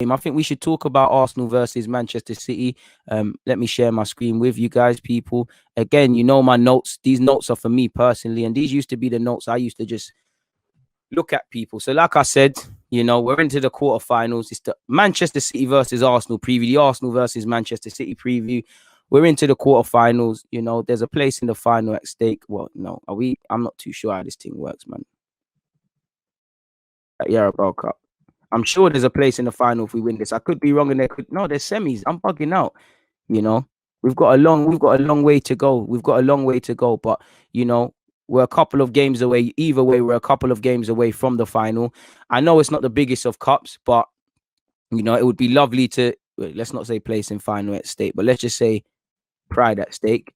I think we should talk about Arsenal versus Manchester City. Let me share my screen with you guys, people. Again, you know my notes. These notes are for me personally, and these used to be the notes I used to just look at, people. So, like I said, we're into the quarterfinals. It's the Manchester City versus Arsenal preview, the Arsenal versus Manchester City preview. We're into the quarterfinals. There's a place in the final at stake. Well, no, are we? I'm not too sure how this thing works, man. Yeah, World Cup. I'm sure there's a place in the final if we win this. I could be wrong, and there's semis. I'm bugging out. You know, we've got a long way to go. We've got a long way to go, but you know, we're a couple of games away. Either way, we're a couple of games away from the final. I know it's not the biggest of cups, but it would be lovely to, let's not say place in final at stake, but let's just say pride at stake.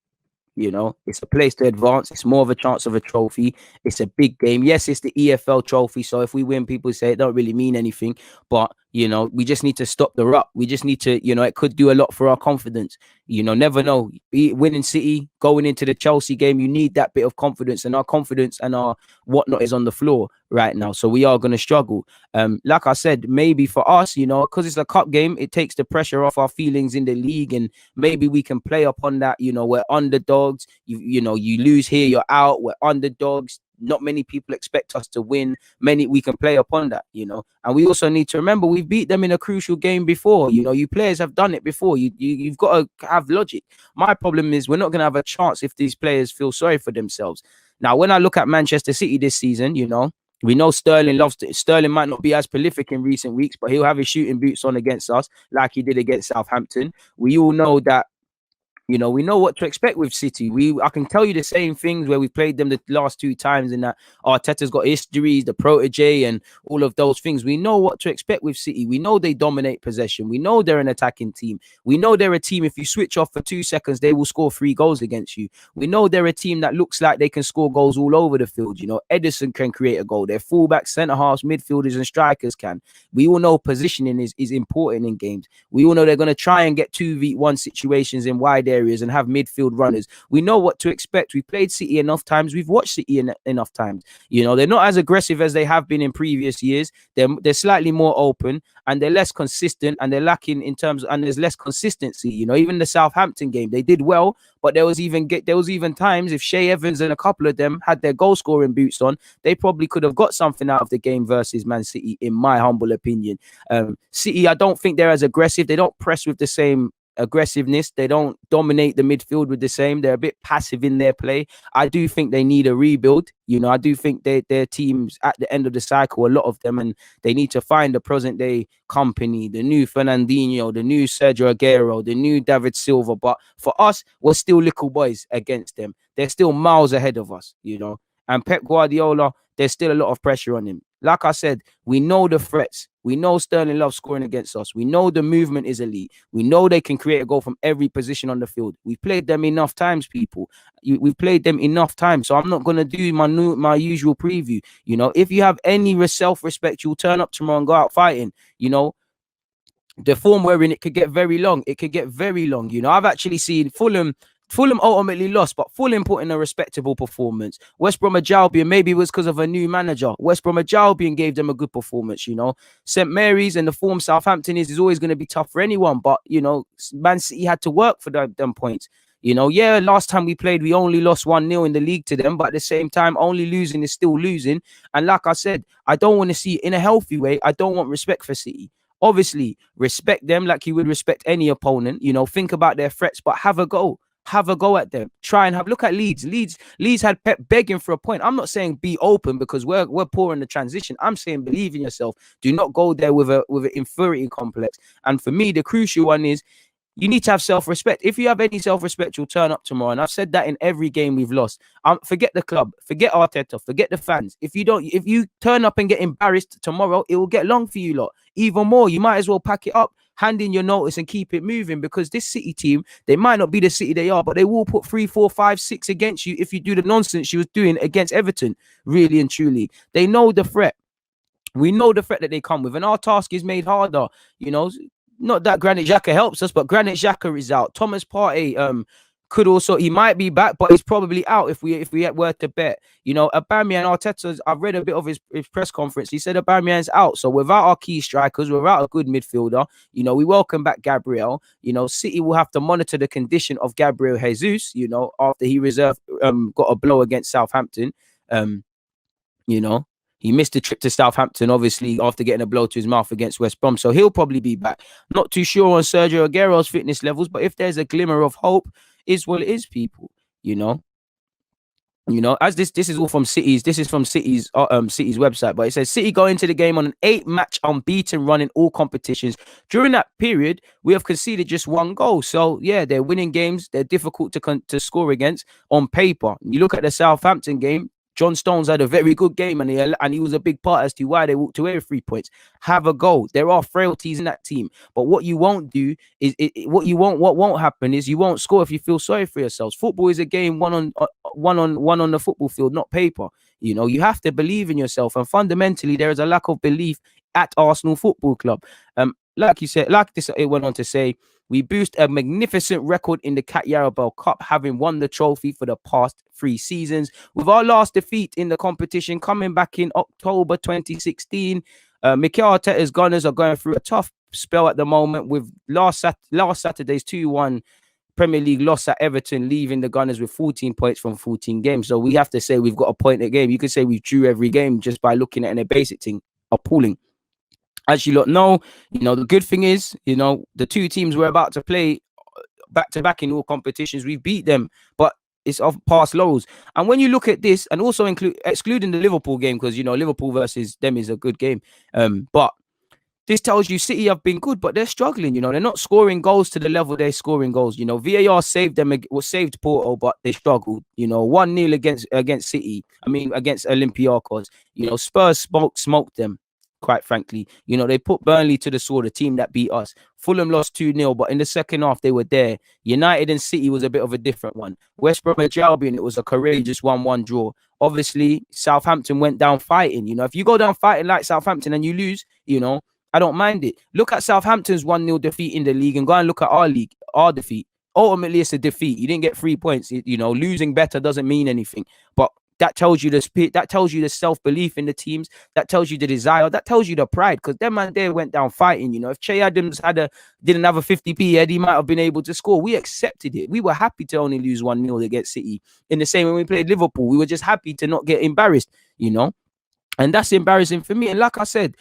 It's a place to advance. It's more of a chance of a trophy. It's a big game. Yes, it's the EFL trophy. So if we win, people say it don't really mean anything. But, we just need to stop the rut. We just need to, it could do a lot for our confidence. Never know. Winning City, going into the Chelsea game, you need that bit of confidence. And our confidence and our whatnot is on the floor right now. So we are going to struggle. Like I said, maybe for us, because it's a cup game, it takes the pressure off our feelings in the league. And maybe we can play upon that. We're underdogs. You lose here, you're out. We're underdogs. Not many people expect us to win. We can play upon that, and we also need to remember we've beat them in a crucial game before. You players have done it before. You've got to have logic. My problem is we're not going to have a chance if these players feel sorry for themselves. Now, when I look at Manchester City this season, we know Sterling loves it. Sterling might not be as prolific in recent weeks, but he'll have his shooting boots on against us like he did against Southampton. We all know that. We know what to expect with City. I can tell you the same things where we've played them the last two times, and that Arteta's got histories, the protege, and all of those things. We know what to expect with City. We know they dominate possession. We know they're an attacking team. We know they're a team, if you switch off for 2 seconds, they will score 3 goals against you. We know they're a team that looks like they can score goals all over the field. Edison can create a goal. Their fullbacks, centre-halves, midfielders, and strikers can. We all know positioning is important in games. We all know they're going to try and get 2v1 situations in wide areas and have midfield runners. We know what to expect. We've played City enough times. We've watched City enough times. They're not as aggressive as they have been in previous years. They're slightly more open, and they're less consistent, and they're lacking in terms, and there's less consistency. Even the Southampton game, they did well, but there was even times if Shea Evans and a couple of them had their goal scoring boots on, they probably could have got something out of the game versus Man City, in my humble opinion. City, I don't think they're as aggressive. They don't press with the same aggressiveness. They don't dominate the midfield with the same. They're a bit passive in their play. I do think they need a rebuild. I do think their teams at the end of the cycle, a lot of them, and they need to find the present day company, the new Fernandinho, the new Sergio Aguero, the new David Silva. But for us, we're still little boys against them. They're still miles ahead of us, and Pep Guardiola, there's still a lot of pressure on him. Like I said, we know the threats. We know Sterling loves scoring against us. We know the movement is elite. We know they can create a goal from every position on the field. We've played them enough times, people. We've played them enough times. So I'm not going to do my usual preview. If you have any self-respect, you'll turn up tomorrow and go out fighting. The form we're in, it could get very long. I've actually seen Fulham ultimately lost, but Fulham put in a respectable performance. West Bromwich Albion, maybe it was because of a new manager. West Bromwich Albion gave them a good performance, St. Mary's and the form Southampton is always going to be tough for anyone, but, Man City had to work for them points. Last time we played, we only lost 1-0 in the league to them, but at the same time, only losing is still losing. And like I said, I don't want to see, in a healthy way, I don't want respect for City. Obviously, respect them like you would respect any opponent, think about their threats, but have a go. Have a go at them. Try and look at Leeds. Leeds had Pep begging for a point. I'm not saying be open because we're poor in the transition. I'm saying believe in yourself. Do not go there with an inferiority complex. And for me, the crucial one is you need to have self-respect. If you have any self-respect, you'll turn up tomorrow. And I've said that in every game we've lost. Forget the club, forget Arteta, forget the fans. If you turn up and get embarrassed tomorrow, it will get long for you lot. Even more, you might as well pack it up, hand in your notice and keep it moving, because this City team, they might not be the City they are, but they will put 3, 4, 5, 6 against you if you do the nonsense you was doing against Everton, really and truly. They know the threat. We know the threat that they come with, and our task is made harder. Not that Granit Xhaka helps us, but Granit Xhaka is out. Thomas Partey could also, he might be back, but he's probably out if we were to bet. Aubameyang, Arteta's, I've read a bit of his press conference. He said Aubameyang's out. So without our key strikers, without a good midfielder, we welcome back Gabriel. City will have to monitor the condition of Gabriel Jesus, after he got a blow against Southampton. You know, he missed the trip to Southampton, obviously, after getting a blow to his mouth against West Brom. So he'll probably be back. Not too sure on Sergio Aguero's fitness levels, but if there's a glimmer of hope, is what it is, people. As this is all from City's. This is from City's website, but it says City go into the game on an 8-match unbeaten run in all competitions. During that period, we have conceded just 1 goal. So yeah, they're winning games. They're difficult to score against on paper. You look at the Southampton game. John Stones had a very good game, and he was a big part as to why they walked away with 3 points. Have a goal. There are frailties in that team, but what you won't do is what won't happen is you won't score if you feel sorry for yourselves. Football is a game one on the football field, not paper. You have to believe in yourself, and fundamentally, there is a lack of belief at Arsenal Football Club. Like you said, it went on to say, we boost a magnificent record in the Cat Yarabel Cup, having won the trophy for the past 3 seasons. With our last defeat in the competition coming back in October 2016, Mikel Arteta's Gunners are going through a tough spell at the moment, with last Saturday's 2-1 Premier League loss at Everton, leaving the Gunners with 14 points from 14 games. So we have to say we've got a point a game. You could say we drew every game just by looking at a basic thing. Appalling. As you lot know, the good thing is, the 2 teams we're about to play back-to-back in all competitions, we beat them, but it's of past lows. And when you look at this, and also excluding the Liverpool game, because, Liverpool versus them is a good game, but this tells you City have been good, but they're struggling. They're not scoring goals to the level they're scoring goals. VAR saved them, saved Porto, but they struggled. 1-0 against City. Against Olympiacos. Spurs smoked them. Quite frankly, they put Burnley to the sword, a team that beat us. Fulham lost 2-0, but in the second half, they were there. United and City was a bit of a different one. West Brom and Albion, it was a courageous 1-1 draw. Obviously, Southampton went down fighting. If you go down fighting like Southampton and you lose, I don't mind it. Look at Southampton's 1-0 defeat in the league and go and look at our defeat. Ultimately, it's a defeat. You didn't get 3 points. Losing better doesn't mean anything. But that tells you the self-belief in the teams. That tells you the desire. That tells you the pride. Because them man there went down fighting. If Che Adams didn't have a 50p head, he might have been able to score. We accepted it. We were happy to only lose 1-0 against City. In the same way we played Liverpool, we were just happy to not get embarrassed. And that's embarrassing for me. And like I said,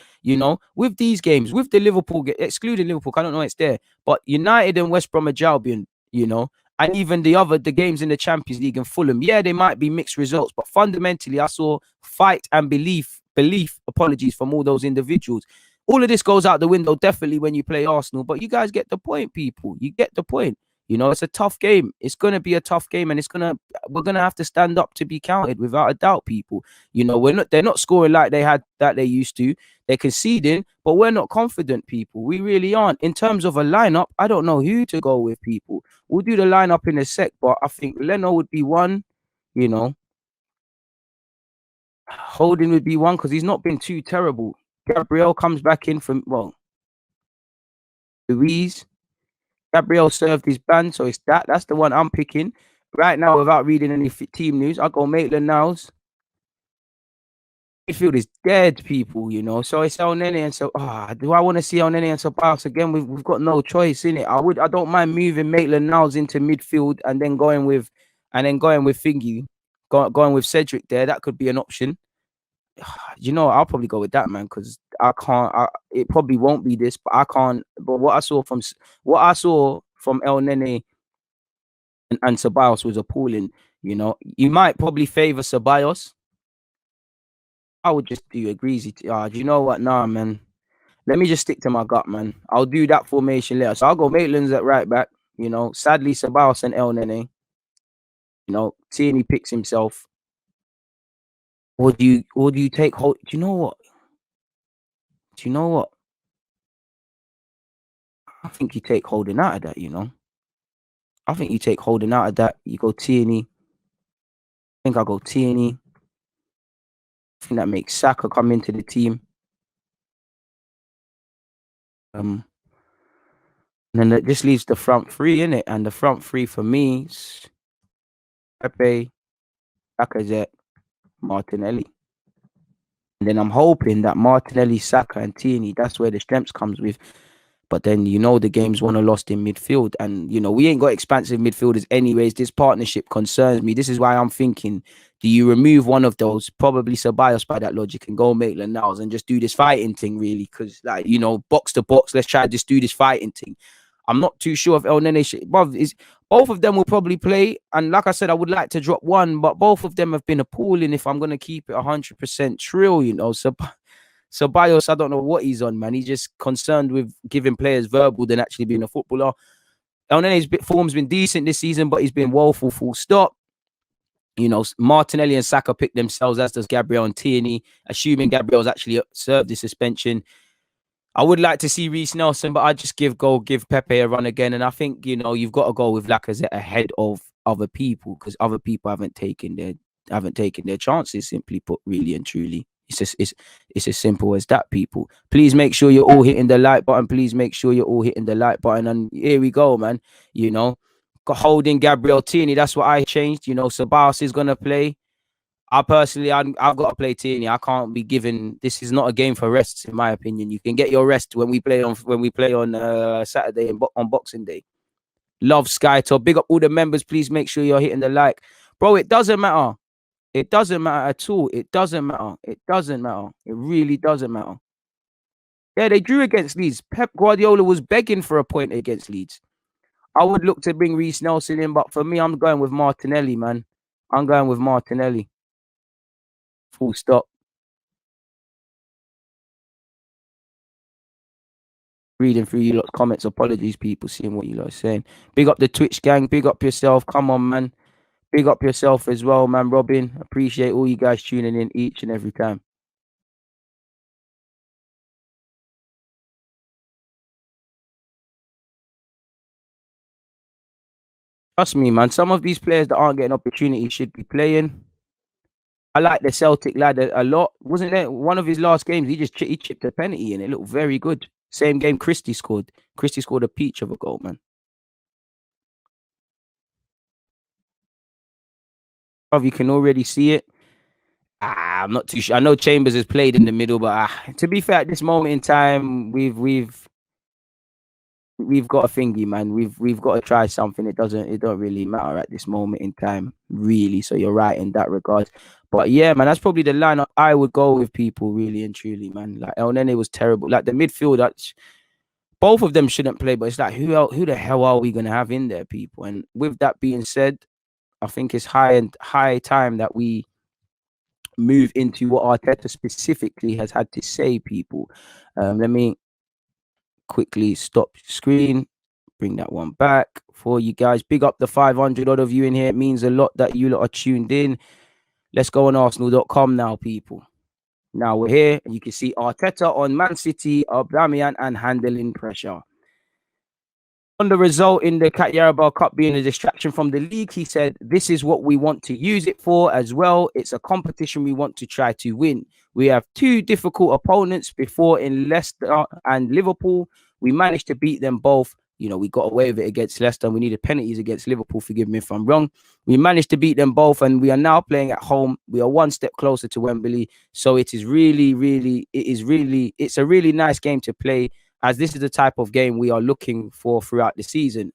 with these games, with the Liverpool, excluding Liverpool, I don't know it's there, but United and West Bromwich Albion, and even the games in the Champions League and Fulham, yeah, they might be mixed results, but fundamentally, I saw fight and belief, apologies, from all those individuals. All of this goes out the window, definitely, when you play Arsenal, but you guys get the point, people. You get the point. It's a tough game. It's going to be a tough game, and we're going to have to stand up to be counted, without a doubt, people. They're not scoring like they used to. They're conceding, but we're not confident, people. We really aren't. In terms of a lineup, I don't know who to go with, people. We'll do the lineup in a sec, but I think Leno would be one, Holding would be one, because he's not been too terrible. Gabriel comes back in from, Louise. Gabriel served his ban, so that's the one I'm picking right now without reading any team news. I'll go Maitland-Niles. Midfield is dead, people, So it's El Nene and so. Do I want to see El Nene and Ceballos again? We've got no choice in it. I don't mind moving Maitland-Niles into midfield and then going with Thingy, going with Cedric there. That could be an option. I'll probably go with that, man, because I can't. It probably won't be this, but I can't. But what I saw from El Nene and Ceballos was appalling. You might probably favor Ceballos. I would just do a greasy. Do you know what? Nah, man. Let me just stick to my gut, man. I'll do that formation later. So I'll go Maitland's at right back. Sadly, Ceballos and El Nene. Tierney picks himself. Or do you take hold? Do you know what? I think you take Holding out of that, I think you take Holding out of that. You go Tierney. I think I'll go Tierney. I think that makes Saka come into the team. And then that just leaves the front three in it, and the front three for me, Pepe, Lacazette, Martinelli. And then I'm hoping that Martinelli, Saka, and Tierney, that's where the strengths comes with. But then the game's won or lost in midfield, and we ain't got expansive midfielders anyways. This partnership concerns me. This is why I'm thinking: do you remove one of those, probably Ceballos by that logic, and go Maitland Niles and just do this fighting thing really? Because box to box, let's try to just do this fighting thing. I'm not too sure if El Nene is. Both of them will probably play, and like I said, I would like to drop one, but both of them have been appalling. If I'm gonna keep it 100% trill, so Bios, I don't know what he's on, man. He's just concerned with giving players verbal than actually being a footballer. El Nene's form's been decent this season, but he's been woeful, full stop. Martinelli and Saka pick themselves, as does Gabriel and Tierney, assuming Gabriel's actually served the suspension. I would like to see Reece Nelson, but I just give Pepe a run again. And I think, you've got to go with Lacazette ahead of other people, because other people haven't taken their chances, simply put, really and truly. It's as simple as that, people. Please make sure you're all hitting the like button. Please make sure you're all hitting the like button. And here we go, man. Holding Gabriel Tierney, that's what I changed. Ceballos is going to play. I've got to play Tierney. I can't be given. This is not a game for rests, in my opinion. You can get your rest when we play on Saturday and on Boxing Day. Love Sky Top. Big up all the members. Please make sure you're hitting the like, bro. It doesn't matter. It doesn't matter at all. It doesn't matter. It doesn't matter. It really doesn't matter. Yeah, they drew against Leeds. Pep Guardiola was begging for a point against Leeds. I would look to bring Reece Nelson in, but for me, I'm going with Martinelli, man. I'm going with Martinelli. Full stop. Reading through you lot's comments. Apologies, people, seeing what you lot are saying. Big up the Twitch gang. Big up yourself. Come on, man. Big up yourself as well, man. Robin, appreciate all you guys tuning in each and every time. Trust me, man. Some of these players that aren't getting opportunities should be playing. I like the Celtic lad a lot. Wasn't there one of his last games? He chipped a penalty and it looked very good. Same game Christie scored. Christie scored a peach of a goal, man. You can already see it. I'm not too sure. I know Chambers has played in the middle, but to be fair, at this moment in time, we've got a thingy, man. We've got to try something. It don't really matter at this moment in time, really. So you're right in that regard. But yeah, man, that's probably the lineup I would go with, people, really and truly, man. Like El Nene was terrible. Like the midfield, both of them shouldn't play, but it's like who the hell are we gonna have in there, people? And with that being said, I think it's high time that we move into what Arteta specifically has had to say, people. Let me quickly stop screen, bring that one back for you guys. Big up the 500 odd of you in here. It means a lot that you lot are tuned in. Let's go on Arsenal.com now, people. Now we're here, and you can see Arteta on Man City, Aubameyang, and handling pressure. On the result in the Cat Yarabal Cup being a distraction from the league, he said, "This is what we want to use it for as well. It's a competition we want to try to win. We have two difficult opponents before in Leicester and Liverpool. We managed to beat them both. We got away with it against Leicester. We needed penalties against Liverpool. Forgive me if I'm wrong. We managed to beat them both, and we are now playing at home. We are one step closer to Wembley. So it's a really nice game to play, as this is the type of game we are looking for throughout the season."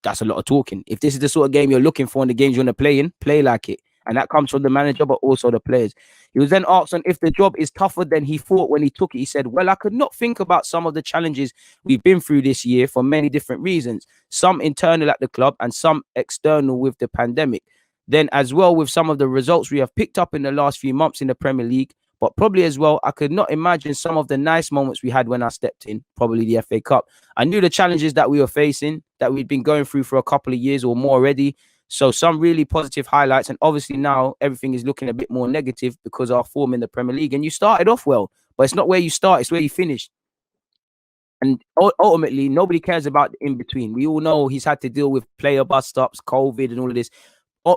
That's a lot of talking. If this is the sort of game you're looking for in the games you want to play in, play like it. And that comes from the manager, but also the players. He was then asked on if the job is tougher than he thought when he took it. He said, "Well, I could not think about some of the challenges we've been through this year for many different reasons, some internal at the club and some external with the pandemic. Then as well with some of the results we have picked up in the last few months in the Premier League, but probably as well, I could not imagine some of the nice moments we had when I stepped in, probably the FA Cup. I knew the challenges that we were facing, that we'd been going through for a couple of years or more already. So some really positive highlights. And obviously now everything is looking a bit more negative because our form in the Premier League. And you started off well, but it's not where you start, it's where you finish. And ultimately, nobody cares about the in between. We all know he's had to deal with player bust ups, COVID, and all of this.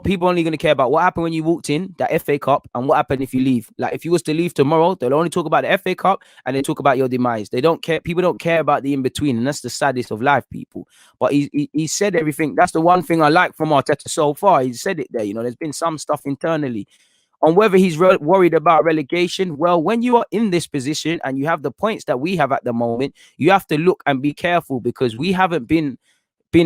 People only going to care about what happened when you walked in, that FA Cup, and what happened if you leave. Like, if you was to leave tomorrow, they'll only talk about the FA Cup and they talk about your demise. They don't care. People don't care about the in between, and that's the saddest of life, people. But he said everything. That's the one thing I like from Arteta so far. He said it there. You know, there's been some stuff internally on whether he's worried about relegation. Well, when you are in this position and you have the points that we have at the moment, you have to look and be careful, because we haven't been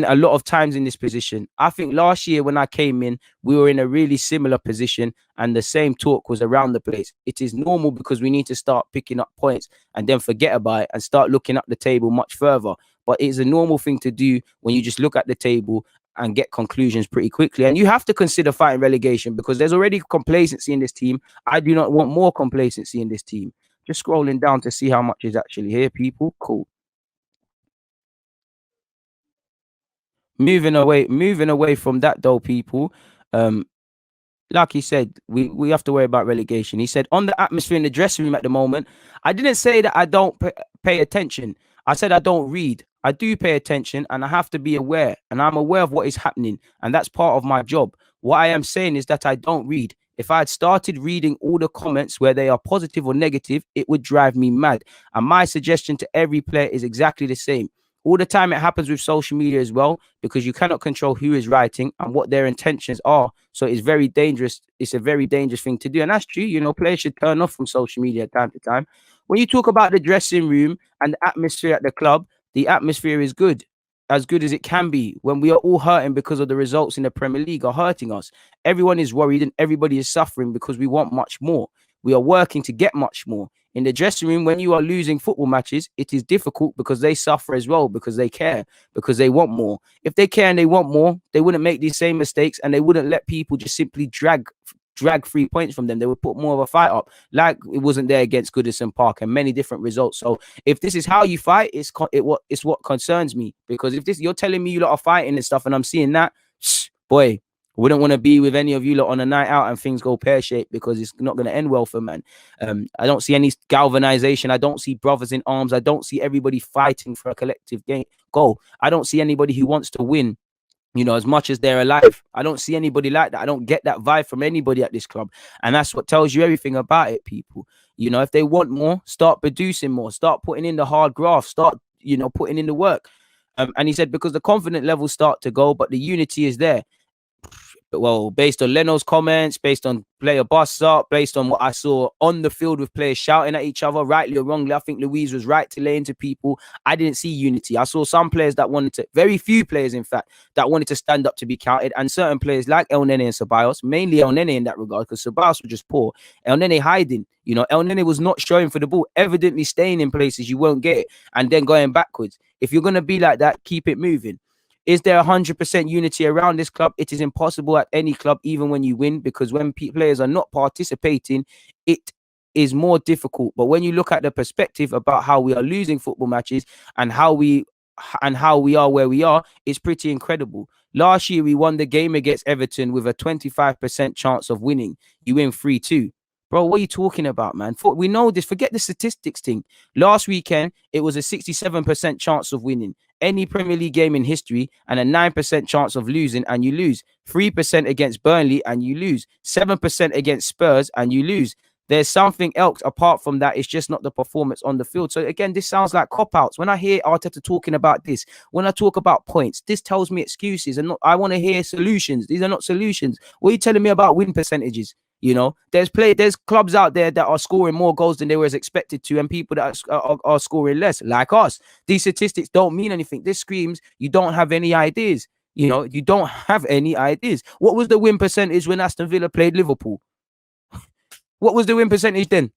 a lot of times in this position. I think last year when I came in, we were in a really similar position and the same talk was around the place. It is normal because we need to start picking up points and then forget about it and start looking up the table much further. But it's a normal thing to do when you just look at the table and get conclusions pretty quickly. And you have to consider fighting relegation because there's already complacency in this team. I do not want more complacency in this team. Just scrolling down to see how much is actually here, people. Cool. Moving away from that though, people. Um, like he said, we have to worry about relegation. He said on the atmosphere in the dressing room at the moment, I didn't say that I don't pay attention. I said I don't read. I do pay attention and I have to be aware, and I'm aware of what is happening, and that's part of my job. What I am saying is that I don't read. If I had started reading all the comments where they are positive or negative, it would drive me mad. And my suggestion to every player is exactly the same. All the time it happens with social media as well, because you cannot control who is writing and what their intentions are. So it's very dangerous. It's a very dangerous thing to do. And that's true. You know, players should turn off from social media time to time. When you talk about the dressing room and the atmosphere at the club, the atmosphere is good as it can be. When we are all hurting because of the results in the Premier League are hurting us, everyone is worried and everybody is suffering because we want much more. We are working to get much more. In the dressing room, when you are losing football matches, it is difficult because they suffer as well, because they care, because they want more. If they care and they want more, they wouldn't make these same mistakes and they wouldn't let people just simply drag 3 points from them. They would put more of a fight up, like it wasn't there against Goodison Park and many different results. So if this is how you fight, it's what concerns me, because if this, you're telling me you lot are fighting and stuff and I'm seeing that, boy, wouldn't want to be with any of you lot on a night out and things go pear-shaped, because it's not going to end well for man. I don't see any galvanization. I don't see brothers in arms. I don't see everybody fighting for a collective goal. I don't see anybody who wants to win, you know, as much as they're alive. I don't see anybody like that. I don't get that vibe from anybody at this club. And that's what tells you everything about it, people. You know, if they want more, start producing more, start putting in the hard graft, start, you know, putting in the work. And he said, because the confident levels start to go, but the unity is there. Well, based on Leno's comments, based on player busts up, based on what I saw on the field with players shouting at each other, rightly or wrongly, I think Louise was right to lay into people. I didn't see unity. I saw some players that wanted to, very few players, in fact, that wanted to stand up to be counted, and certain players like El Nene and Ceballos, mainly El Nene in that regard, because Ceballos was just poor. El Nene hiding, you know, El Nene was not showing for the ball, evidently staying in places you won't get it, and then going backwards. If you're going to be like that, keep it moving. Is there 100% unity around this club? It is impossible at any club, even when you win, because when players are not participating, it is more difficult. But when you look at the perspective about how we are losing football matches and how we are where we are, it's pretty incredible. Last year, we won the game against Everton with a 25% chance of winning. You win 3-2. Bro, what are you talking about, man? We know this. Forget the statistics thing. Last weekend, it was a 67% chance of winning any Premier League game in history, and a 9% chance of losing, and you lose. 3% against Burnley and you lose. 7% against Spurs and you lose. There's something else apart from that. It's just not the performance on the field. So again, this sounds like cop-outs. When I hear Arteta talking about this, when I talk about points, this tells me excuses, and I want to hear solutions. These are not solutions. What are you telling me about win percentages? You know, there's clubs out there that are scoring more goals than they were expected to, and people that are scoring less, like us. These statistics don't mean anything. This screams you don't have any ideas. You know, you don't have any ideas. What was the win percentage when Aston Villa played Liverpool? What was the win percentage then?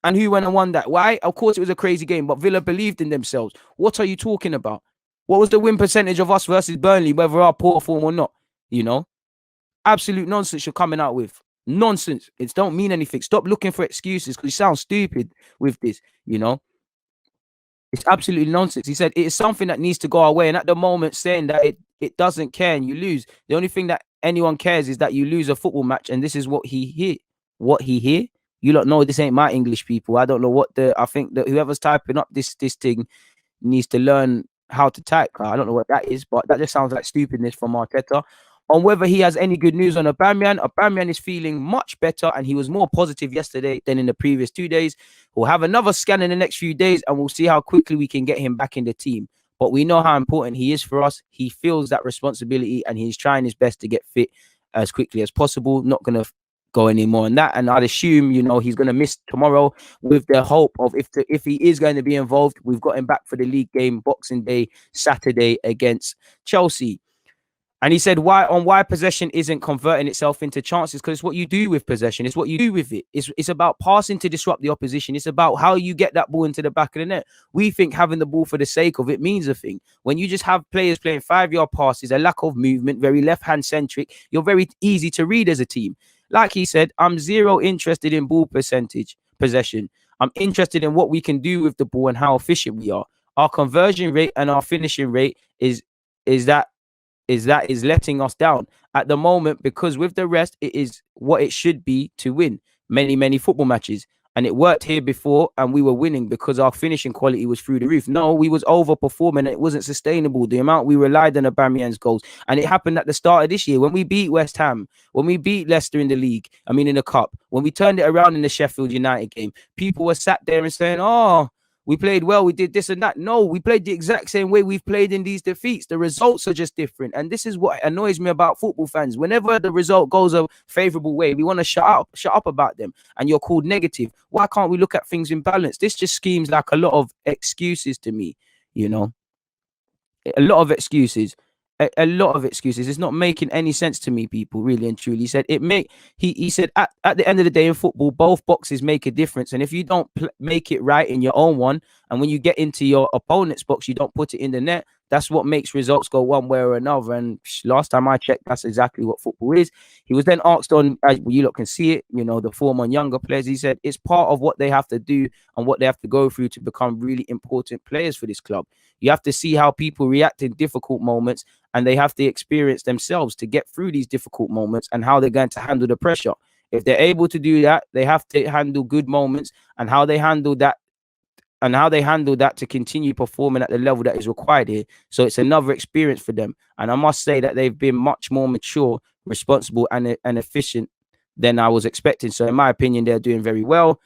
And who went and won that? Why? Of course, it was a crazy game, but Villa believed in themselves. What are you talking about? What was the win percentage of us versus Burnley, whether our poor form or not? You know, absolute nonsense you're coming out with. Nonsense. It don't mean anything. Stop looking for excuses, because you sound stupid with this, you know. It's absolutely nonsense. He said it is something that needs to go away. And at the moment, saying that it doesn't care and you lose. The only thing that anyone cares is that you lose a football match. And this is what he hear. What he hear? You lot know this ain't my English, people. I don't know what I think that whoever's typing up this thing needs to learn how to type. I don't know what that is, but that just sounds like stupidness from Arteta. On whether he has any good news on Aubameyang. Aubameyang is feeling much better, and he was more positive yesterday than in the previous 2 days. We'll have another scan in the next few days, and we'll see how quickly we can get him back in the team. But we know how important he is for us. He feels that responsibility, and he's trying his best to get fit as quickly as possible. Not going to go any more on that. And I'd assume, he's going to miss tomorrow, with the hope of, if he is going to be involved, we've got him back for the league game Boxing Day, Saturday against Chelsea. And he said why possession isn't converting itself into chances, because it's what you do with possession. It's what you do with it. It's about passing to disrupt the opposition. It's about how you get that ball into the back of the net. We think having the ball for the sake of it means a thing. When you just have players playing 5-yard passes, a lack of movement, very left-hand centric, you're very easy to read as a team. Like he said, I'm zero interested in ball possession. I'm interested in what we can do with the ball and how efficient we are. Our conversion rate and our finishing rate is letting us down at the moment, because with the rest, it is what it should be to win many football matches. And it worked here before, and we were winning because our finishing quality was through the roof. No, we was overperforming, and it wasn't sustainable. The amount we relied on Aubameyang's goals, and it happened at the start of this year when we beat West Ham, when we beat Leicester in the cup, when we turned it around in the Sheffield United game. People were sat there and saying, "Oh, we played well, we did this and that." No, we played the exact same way we've played in these defeats. The results are just different. And this is what annoys me about football fans. Whenever the result goes a favorable way, we want to shut up about them. And you're called negative. Why can't we look at things in balance? This just seems like a lot of excuses to me, a lot of excuses. A lot of excuses. It's not making any sense to me, people, really and truly. He said he said at the end of the day in football, both boxes make a difference. And if you don't make it right in your own one, and when you get into your opponent's box, you don't put it in the net, that's what makes results go one way or another. And last time I checked, that's exactly what football is. He was then asked on, you lot can see it, the form on younger players. He said it's part of what they have to do and what they have to go through to become really important players for this club. You have to see how people react in difficult moments, and they have to experience themselves to get through these difficult moments and how they're going to handle the pressure. If they're able to do that, they have to handle good moments, and how they handle that to continue performing at the level that is required here. So it's another experience for them. And I must say that they've been much more mature, responsible, and efficient than I was expecting. So in my opinion, they're doing very well.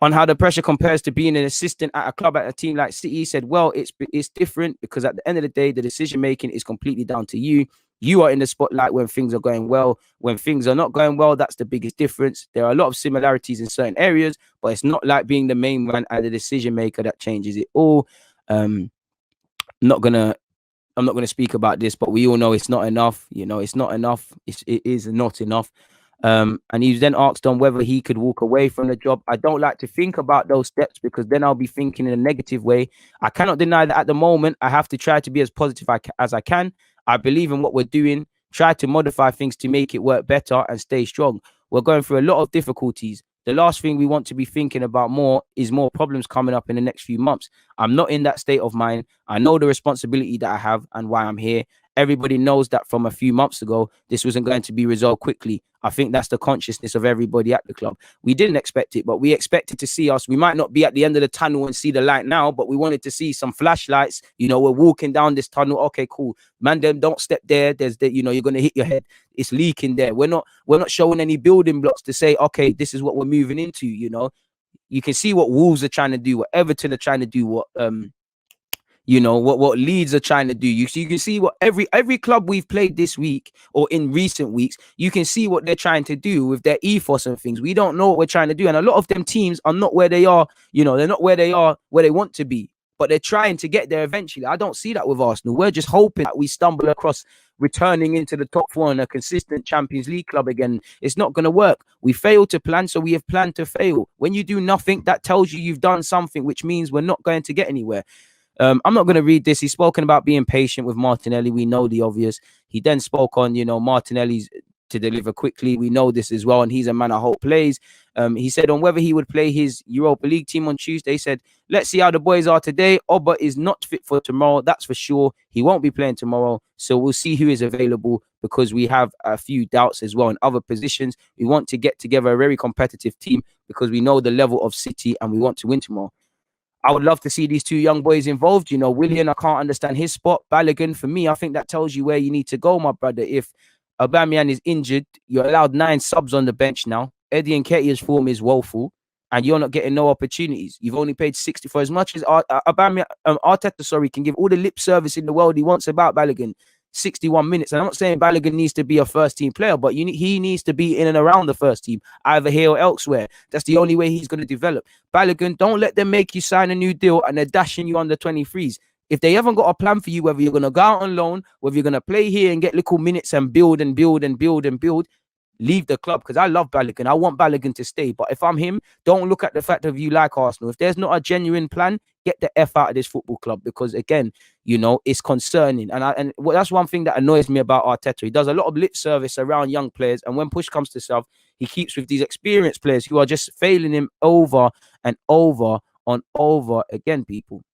On how the pressure compares to being an assistant at a club, at a team like City, he said, well, it's different, because at the end of the day, the decision making is completely down to you. You are in the spotlight when things are going well. When things are not going well, that's the biggest difference. There are a lot of similarities in certain areas, but it's not like being the main man and the decision maker that changes it all. I'm not gonna speak about this, but we all know it's not enough. It's not enough. It is not enough. And he was then asked on whether he could walk away from the job. I don't like to think about those steps, because then I'll be thinking in a negative way. I cannot deny that at the moment, I have to try to be as positive as I can. I believe in what we're doing, try to modify things to make it work better and stay strong. We're going through a lot of difficulties. The last thing we want to be thinking about more is more problems coming up in the next few months. I'm not in that state of mind. I know the responsibility that I have and why I'm here. Everybody knows that from a few months ago, this wasn't going to be resolved quickly. I think that's the consciousness of everybody at the club. We didn't expect it, but we expected to see us. We might not be at the end of the tunnel and see the light now, but we wanted to see some flashlights. We're walking down this tunnel. Okay, cool. Man, them don't step there. There's you're going to hit your head. It's leaking there. We're not showing any building blocks to say, okay, this is what we're moving into. You can see what Wolves are trying to do, what Everton are trying to do, what what Leeds are trying to do. You can see what every club we've played this week or in recent weeks, you can see what they're trying to do with their ethos and things. We don't know what we're trying to do. And a lot of them teams are not where they are, they're not where they are, where they want to be, but they're trying to get there eventually. I don't see that with Arsenal. We're just hoping that we stumble across returning into the top four in a consistent Champions League club again. It's not going to work. We failed to plan, so we have planned to fail. When you do nothing, that tells you've done something, which means we're not going to get anywhere. I'm not going to read this. He's spoken about being patient with Martinelli. We know the obvious. He then spoke on, Martinelli's to deliver quickly. We know this as well, and he's a man I hope plays. He said on whether he would play his Europa League team on Tuesday, he said, let's see how the boys are today. Oba is not fit for tomorrow, that's for sure. He won't be playing tomorrow, so we'll see who is available, because we have a few doubts as well in other positions. We want to get together a very competitive team, because we know the level of City and we want to win tomorrow. I would love to see these two young boys involved. Willian, I can't understand his spot. Balogun, for me, I think that tells you where you need to go, my brother. If Aubameyang is injured. You're allowed 9 subs on the bench now. Eddie Nketiah's form is woeful, and you're not getting no opportunities. You've only paid 60 for as much as Arteta, can give all the lip service in the world he wants about Balogun. 61 minutes. And I'm not saying Balogun needs to be a first team player, but he needs to be in and around the first team, either here or elsewhere. That's the only way he's going to develop. Balogun, don't let them make you sign a new deal and they're dashing you under 23s. If they haven't got a plan for you, whether you're going to go out on loan, whether you're going to play here and get little minutes and build, leave the club, because I love Balogun. I want Balogun to stay. But if I'm him, don't look at the fact of you like Arsenal. If there's not a genuine plan, get the F out of this football club, because again, it's concerning. And that's one thing that annoys me about Arteta. He does a lot of lip service around young players, and when push comes to shove, he keeps with these experienced players who are just failing him over and over and over again, people.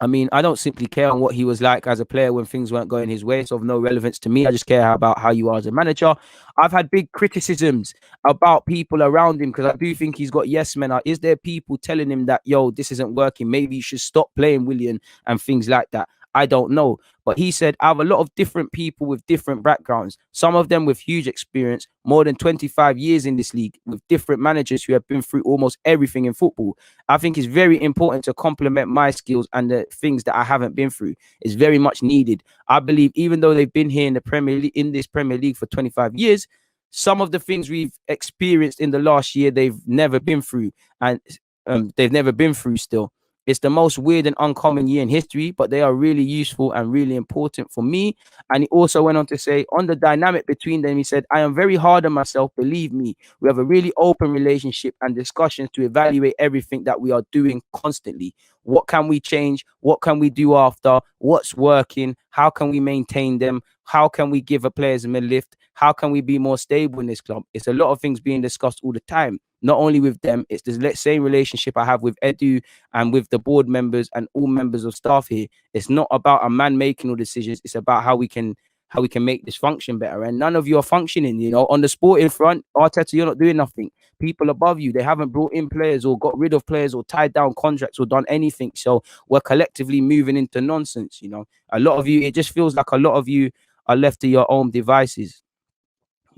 I mean, I don't simply care on what he was like as a player when things weren't going his way. It's of no relevance to me. I just care about how you are as a manager. I've had big criticisms about people around him, because I do think he's got yes men. Is there people telling him that, yo, this isn't working, maybe you should stop playing Willian and things like that? I don't know. But he said, I have a lot of different people with different backgrounds, some of them with huge experience, more than 25 years in this league, with different managers who have been through almost everything in football. I think it's very important to complement my skills and the things that I haven't been through. It's very much needed. I believe even though they've been here in the Premier League, in this Premier League for 25 years, some of the things we've experienced in the last year, they've never been through, and they've never been through still. It's the most weird and uncommon year in history, but they are really useful and really important for me. And he also went on to say, on the dynamic between them, he said, I am very hard on myself, believe me. We have a really open relationship and discussions to evaluate everything that we are doing constantly. What can we change? What can we do after? What's working? How can we maintain them? How can we give a players a lift? How can we be more stable in this club? It's a lot of things being discussed all the time. Not only with them, it's the same relationship I have with Edu and with the board members and all members of staff here. It's not about a man making all decisions. It's about how we can make this function better. And none of you are functioning, on the sporting front. Arteta, you're not doing nothing. People above you, they haven't brought in players or got rid of players or tied down contracts or done anything. So we're collectively moving into nonsense. A lot of you, it just feels like a lot of you are left to your own devices.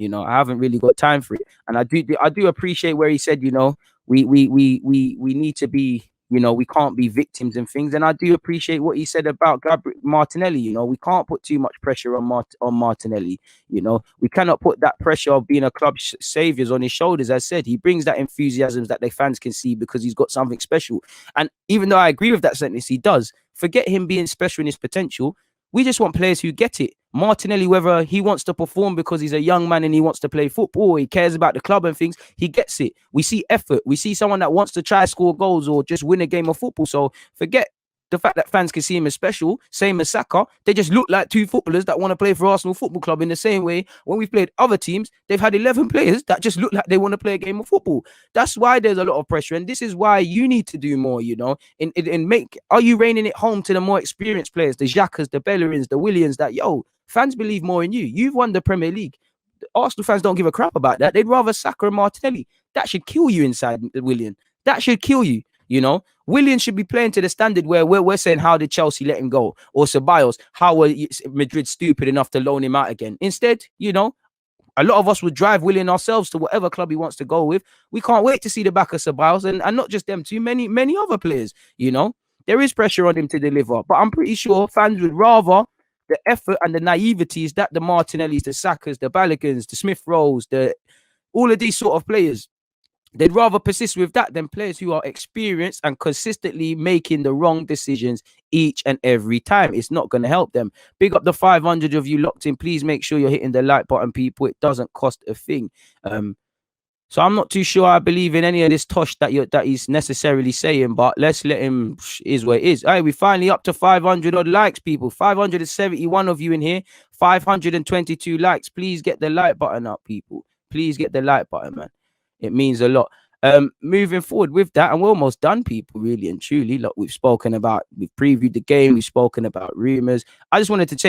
I haven't really got time for it. And I do appreciate where he said, we need to be, we can't be victims and things. And I do appreciate what he said about Martinelli. We can't put too much pressure on Martinelli. We cannot put that pressure of being a club saviors on his shoulders. As I said, he brings that enthusiasm that the fans can see because he's got something special. And even though I agree with that sentence, he does. Forget him being special in his potential. We just want players who get it. Martinelli, whether he wants to perform because he's a young man and he wants to play football, he cares about the club and things, he gets it. We see effort. We see someone that wants to try score goals or just win a game of football. So forget the fact that fans can see him as special, same as Saka. They just look like two footballers that want to play for Arsenal Football Club. In the same way, when we've played other teams, they've had 11 players that just look like they want to play a game of football. That's why there's a lot of pressure. And this is why you need to do more, are you reining it home to the more experienced players, the Xhakas, the Bellerins, the Williams, that, fans believe more in you. You've won the Premier League. The Arsenal fans don't give a crap about that. They'd rather Saka and Martinelli. That should kill you inside, Willian. That should kill you. Willian should be playing to the standard where we're saying, how did Chelsea let him go? Or Ceballos, how were Madrid stupid enough to loan him out again? Instead, a lot of us would drive Willian ourselves to whatever club he wants to go with. We can't wait to see the back of Ceballos and not just them, too many other players. There is pressure on him to deliver, but I'm pretty sure fans would rather the effort and the naiveties that the Martinellis, the Sakas, the Balagans, the Smith Rowes, all of these sort of players, they'd rather persist with that than players who are experienced and consistently making the wrong decisions each and every time. It's not going to help them. Big up the 500 of you locked in. Please make sure you're hitting the like button, people. It doesn't cost a thing. So I'm not too sure I believe in any of this tosh that he's necessarily saying, but let's let him, is what it is. Hey, we finally up to 500 odd likes, people. 571 of you in here. 522 likes. Please get the like button up, people. Please get the like button, man. It means a lot. Moving forward with that, and we're almost done, people, really and truly. Look, we've previewed the game, we've spoken about rumors. I just wanted to take